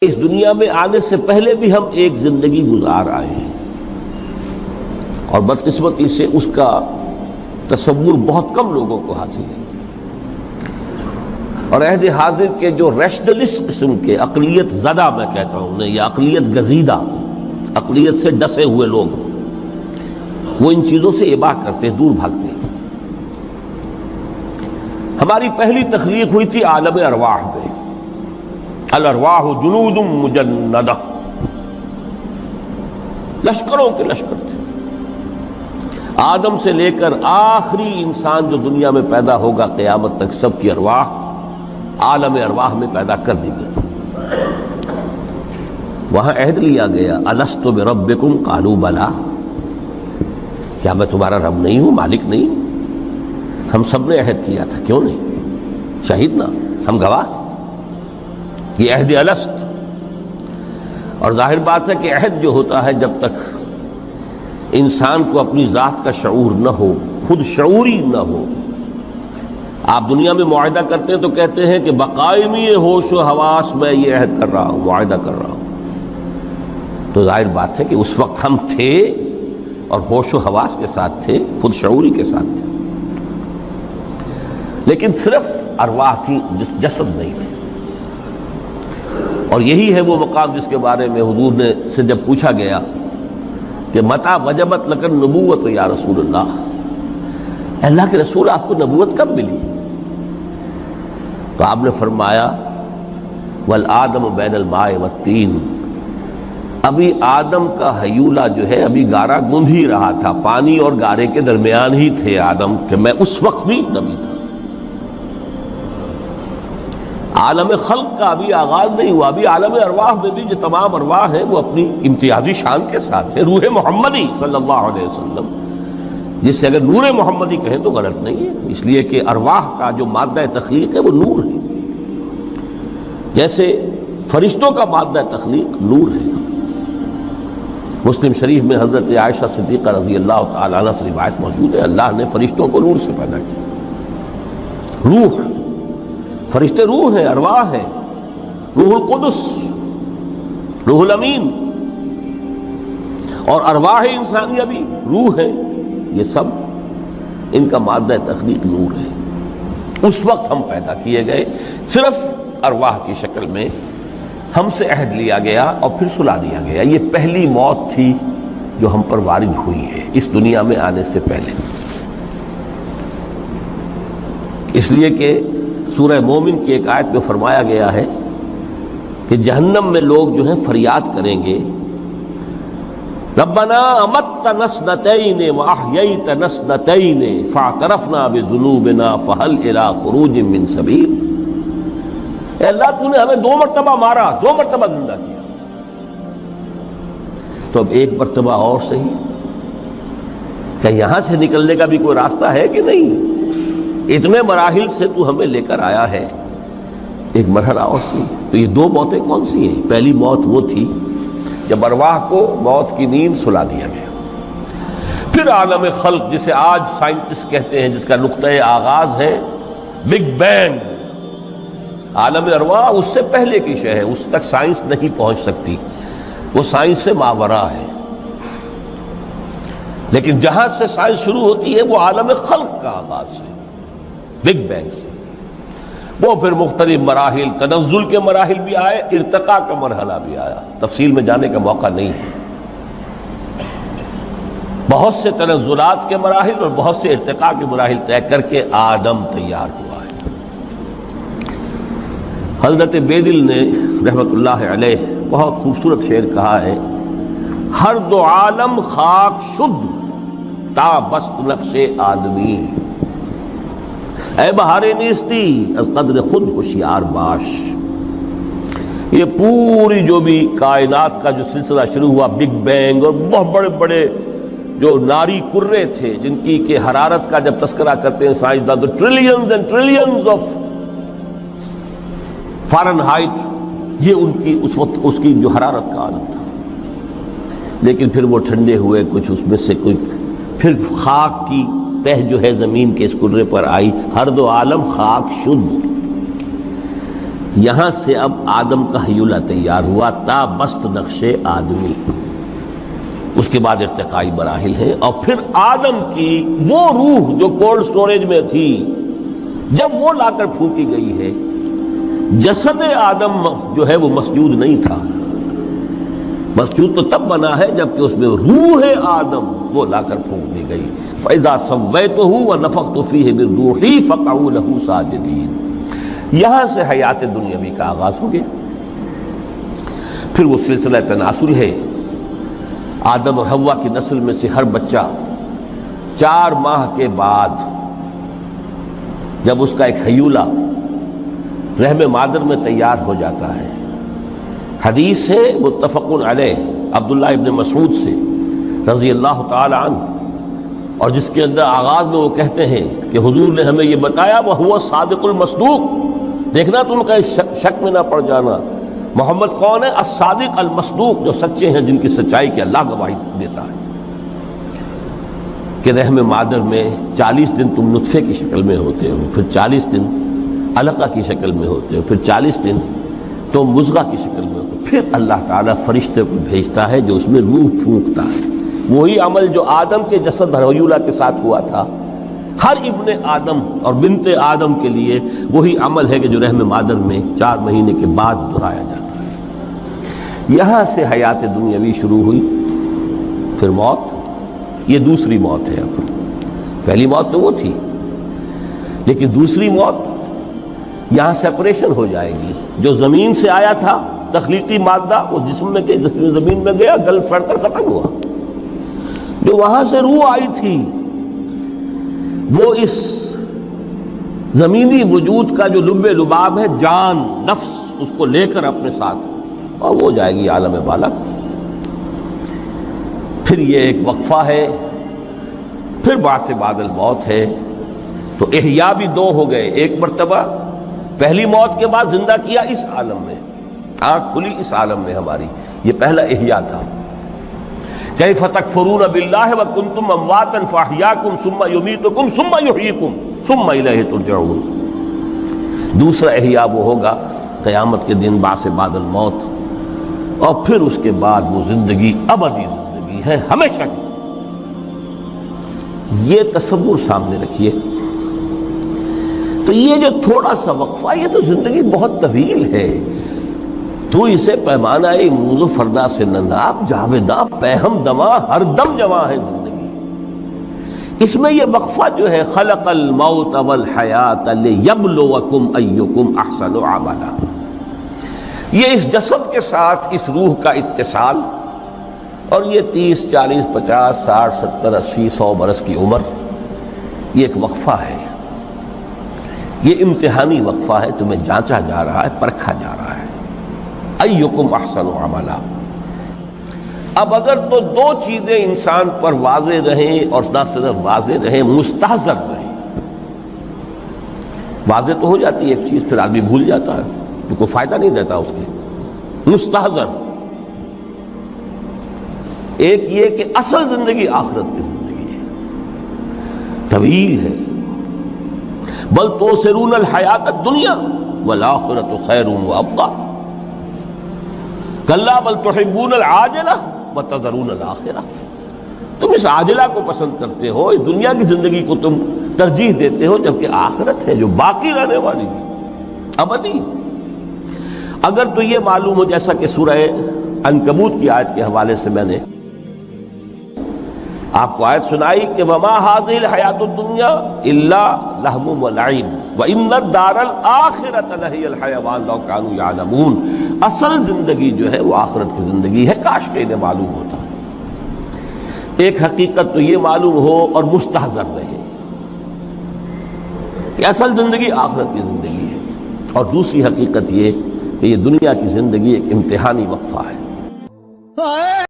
اس دنیا میں آنے سے پہلے بھی ہم ایک زندگی گزار آئے ہیں اور بدقسمتی سے اس کا تصور بہت کم لوگوں کو حاصل ہے، اور عہد حاضر کے جو ریشنلسٹ قسم کے عقلیت زدہ میں کہتا ہوں انہیں، یا عقلیت گزیدہ، عقلیت سے ڈسے ہوئے لوگ، وہ ان چیزوں سے اباع کرتے ہیں، دور بھاگتے ہیں۔ ہماری پہلی تخلیق ہوئی تھی عالم ارواح میں، الارواح جنود مجندہ، لشکروں کے لشکر تھے۔ آدم سے لے کر آخری انسان جو دنیا میں پیدا ہوگا قیامت تک، سب کی ارواح عالم ارواح میں پیدا کر دی گئی۔ وہاں عہد لیا گیا، الست بربکم قالوا بلا، کیا میں تمہارا رب نہیں ہوں، مالک نہیں ہوں؟ ہم سب نے عہد کیا تھا، کیوں نہیں؟ شہید نا، ہم گواہ۔ یہ عہد الست، اور ظاہر بات ہے کہ عہد جو ہوتا ہے جب تک انسان کو اپنی ذات کا شعور نہ ہو، خود شعوری نہ ہو۔ آپ دنیا میں معاہدہ کرتے ہیں تو کہتے ہیں کہ بقائمی ہوش و حواس میں یہ عہد کر رہا ہوں، معاہدہ کر رہا ہوں، تو ظاہر بات ہے کہ اس وقت ہم تھے اور ہوش و حواس کے ساتھ تھے، خود شعوری کے ساتھ تھے، لیکن صرف ارواح تھی، جسد نہیں تھے۔ اور یہی ہے وہ مقام جس کے بارے میں حضور نے سے جب پوچھا گیا کہ متى وجبت لک النبوۃ یا رسول اللہ کے رسول، آپ کو نبوت کب ملی؟ تو آپ نے فرمایا والآدم بین الماء والطین، ابھی آدم کا حیولہ جو ہے ابھی گارا گوندھ ہی رہا تھا، پانی اور گارے کے درمیان ہی تھے آدم، کہ میں اس وقت بھی نبی تھا۔ عالم خلق کا ابھی آغاز نہیں ہوا، ابھی عالم ارواح میں بھی جو تمام ارواح ہیں وہ اپنی امتیازی شان کے ساتھ ہیں۔ روح محمدی صلی اللہ علیہ وسلم، جس سے اگر نور محمدی کہیں تو غلط نہیں ہے، اس لیے کہ ارواح کا جو مادہ تخلیق ہے وہ نور ہے، جیسے فرشتوں کا مادہ تخلیق نور ہے۔ مسلم شریف میں حضرت عائشہ صدیقہ رضی اللہ تعالی عنہ سے روایت موجود ہے، اللہ نے فرشتوں کو نور سے پیدا کیا۔ روح، فرشتے روح ہیں، ارواح ہیں، روح القدس، روح الامین، اور ارواح انسانیہ بھی روح ہے، یہ سب ان کا مادہ تخلیق نور ہے۔ اس وقت ہم پیدا کیے گئے، صرف ارواح کی شکل میں ہم سے عہد لیا گیا اور پھر سلا دیا گیا۔ یہ پہلی موت تھی جو ہم پر وارد ہوئی ہے اس دنیا میں آنے سے پہلے، اس لیے کہ سورہ مومن کی ایک آیت میں فرمایا گیا ہے کہ جہنم میں لوگ جو ہیں فریاد کریں گے، ربنا امتنا اثنتین واحییتنا اثنتین فاعترفنا بذنوبنا فهل الى خروج من سبیل۔ اے اللہ، تو نے ہمیں 2 مرتبہ مارا، 2 مرتبہ زندہ کیا، تو اب ایک مرتبہ اور صحیح، کہ یہاں سے نکلنے کا بھی کوئی راستہ ہے کہ نہیں؟ اتنے مراحل سے تو ہمیں لے کر آیا ہے، ایک مرحلہ اور سی۔ تو یہ 2 موتیں کون سی ہیں؟ پہلی موت وہ تھی جب ارواح کو موت کی نیند سلا دیا گیا۔ پھر عالم خلق، جسے آج سائنٹسٹ کہتے ہیں، جس کا نقطۂ آغاز ہے بگ بینگ، عالم ارواح اس سے پہلے کی شے ہے، اس تک سائنس نہیں پہنچ سکتی، وہ سائنس سے ماوراء ہے۔ لیکن جہاں سے سائنس شروع ہوتی ہے وہ عالم خلق کا آغاز ہے، بگ بینگ سے۔ وہ پھر مختلف مراحل، تنزل کے مراحل بھی آئے، ارتقاء کا مرحلہ بھی آیا، تفصیل میں جانے کا موقع نہیں ہے۔ بہت سے تنزلات کے مراحل اور بہت سے ارتقاء کے مراحل طے کر کے آدم تیار ہوا ہے۔ حضرت بیدل نے رحمت اللہ علیہ بہت خوبصورت شعر کہا ہے، ہر 2 عالم خاک شد تا بست نقش آدمی، اے بہار نیستی از قدر خود ہوشیار باش۔ یہ پوری جو بھی کائنات کا جو سلسلہ شروع ہوا، بگ بینگ، اور بہت بڑے بڑے جو ناری کرے تھے جن کی کہ حرارت کا جب تذکرہ کرتے ہیں سائنسداں تو trillions and trillions of foreign height, یہ ان کی اس وقت اس کی جو حرارت کا عالم تھا، لیکن پھر وہ ٹھنڈے ہوئے، کچھ اس میں سے کوئی، پھر خاک کی تہ جو ہے زمین کے اس کرے پر آئی، ہر 2 عالم خاک شد۔ یہاں سے اب آدم کا حیولہ تیار ہوا، تا بست نقش آدمی، اس کے بعد ارتقائی مراحل ہیں، اور پھر آدم کی وہ روح جو کولڈ سٹوریج میں تھی جب وہ لا کر پھونکی گئی ہے، جسد آدم جو ہے وہ مسجود نہیں تھا، مسجود تو تب بنا ہے جبکہ اس میں روح آدم وہ لا کر پھونک دی گئی۔ فَإِذَا سَوَّيْتُهُ وَنَفَخْتُ فِيهِ مِن رُوحِي فَقَعُوا لَهُ سَاجِدِينَ۔ یہاں سے حیات دنیاوی کا آغاز ہو گیا۔ پھر وہ سلسلہ تناسل ہے، آدم اور حوا کی نسل میں سے ہر بچہ 4 ماہ کے بعد جب اس کا ایک حیولہ رحم مادر میں تیار ہو جاتا ہے، حدیث ہے متفق علیہ عبداللہ ابن مسعود سے رضی اللہ تعالی عنہ، اور جس کے اندر آغاز میں وہ کہتے ہیں کہ حضور نے ہمیں یہ بتایا وَهُوَ الصادق المصدوق، دیکھنا تم کہیں شک میں نہ پڑ جانا، محمد کون ہے؟ الصادق المصدوق، جو سچے ہیں، جن کی سچائی کی اللہ گواہی دیتا ہے، کہ رحم مادر میں 40 دن تم نطفے کی شکل میں ہوتے ہو، پھر 40 دن علقہ کی شکل میں ہوتے ہو، پھر 40 دن تو مضغہ کی شکل میں ہوتے ہو، پھر اللہ تعالیٰ فرشتے کو بھیجتا ہے جو اس میں روح پھونکتا ہے۔ وہی عمل جو آدم کے جسد حیولہ کے ساتھ ہوا تھا، ہر ابن آدم اور بنت آدم کے لیے وہی عمل ہے کہ جو رحم مادر میں 4 مہینے کے بعد دہرایا جاتا ہے۔ یہاں سے حیات دنیاوی شروع ہوئی، پھر موت، یہ دوسری موت ہے۔ اب پہلی موت تو وہ تھی، لیکن دوسری موت یہاں سیپریشن ہو جائے گی۔ جو زمین سے آیا تھا تخلیقی مادہ، وہ جسم میں کہ زمین میں گیا، گل سڑ کر ختم ہوا۔ جو وہاں سے روح آئی تھی وہ اس زمینی وجود کا جو لب لباب ہے، جان، نفس، اس کو لے کر اپنے ساتھ، اور وہ جائے گی عالم بالا کو۔ پھر یہ ایک وقفہ ہے، پھر بعث بعد الموت ہے۔ تو احیاء بھی 2 ہو گئے، ایک مرتبہ پہلی موت کے بعد زندہ کیا اس عالم میں، آنکھ کھلی اس عالم میں ہماری، یہ پہلا احیاء تھا۔ کیف تکفرون باللہ وکنتم امواتا فاحیاکم ثم یمیتکم ثم یحییکم ثم الیہ ترجعون۔ دوسرا احیاء وہ ہوگا قیامت کے دن، بعث بعد الموت، اور پھر اس کے بعد وہ زندگی ابدی زندگی ہے، ہمیشہ کی۔ یہ تصور سامنے رکھیے۔ تو یہ جو تھوڑا سا وقفہ، یہ تو زندگی بہت طویل ہے۔ تو اسے پیمانہ موز و فردا سے نناب، جاویداں پہم دماں، ہر دم جواں ہے زندگی۔ اس میں یہ وقفہ جو ہے، خلق الموت والحیات لیبلوکم ایکم احسن عملا، یہ اس جسد کے ساتھ اس روح کا اتصال، اور یہ 30 40 50 60 70 80 100 برس کی عمر، یہ ایک وقفہ ہے، یہ امتحانی وقفہ ہے، تمہیں جانچا جا رہا ہے، پرکھا جا رہا ہے۔ ایکم احسن عملا۔ اب اگر تو 2 چیزیں انسان پر واضح رہیں، اور نہ صرف واضح رہیں، مستحضر رہیں۔ واضح تو ہو جاتی ہے ایک چیز، پھر آدمی بھول جاتا ہے، تو کوئی فائدہ نہیں دیتا اس کے۔ مستحضر ایک یہ کہ اصل زندگی آخرت کی زندگی ہے، طویل ہے۔ بل تؤثرون الحیات الدنیا والآخرۃ خیر وابقیٰ، کلا بل تحبون العاجلہ وتذرون الآخرہ۔ تم اس عاجلہ کو پسند کرتے ہو، اس دنیا کی زندگی کو تم ترجیح دیتے ہو، جبکہ آخرت ہے جو باقی رہنے والی ہے، ابدی۔ اگر تو یہ معلوم ہو، جیسا کہ سورہ عنکبوت کی آیت کے حوالے سے میں نے آپ کو آیت سنائی کہ وما هذه الحیات الدنیا الا لہو ولعب وان الدار الاخرۃ لہی الحیوان لو کانوا یعلمون۔ اصل زندگی جو ہے وہ آخرت کی زندگی ہے، کاش کہ انہیں معلوم ہوتا۔ ایک حقیقت تو یہ معلوم ہو اور مستحضر رہے کہ اصل زندگی آخرت کی زندگی ہے، اور دوسری حقیقت یہ کہ یہ دنیا کی زندگی ایک امتحانی وقفہ ہے۔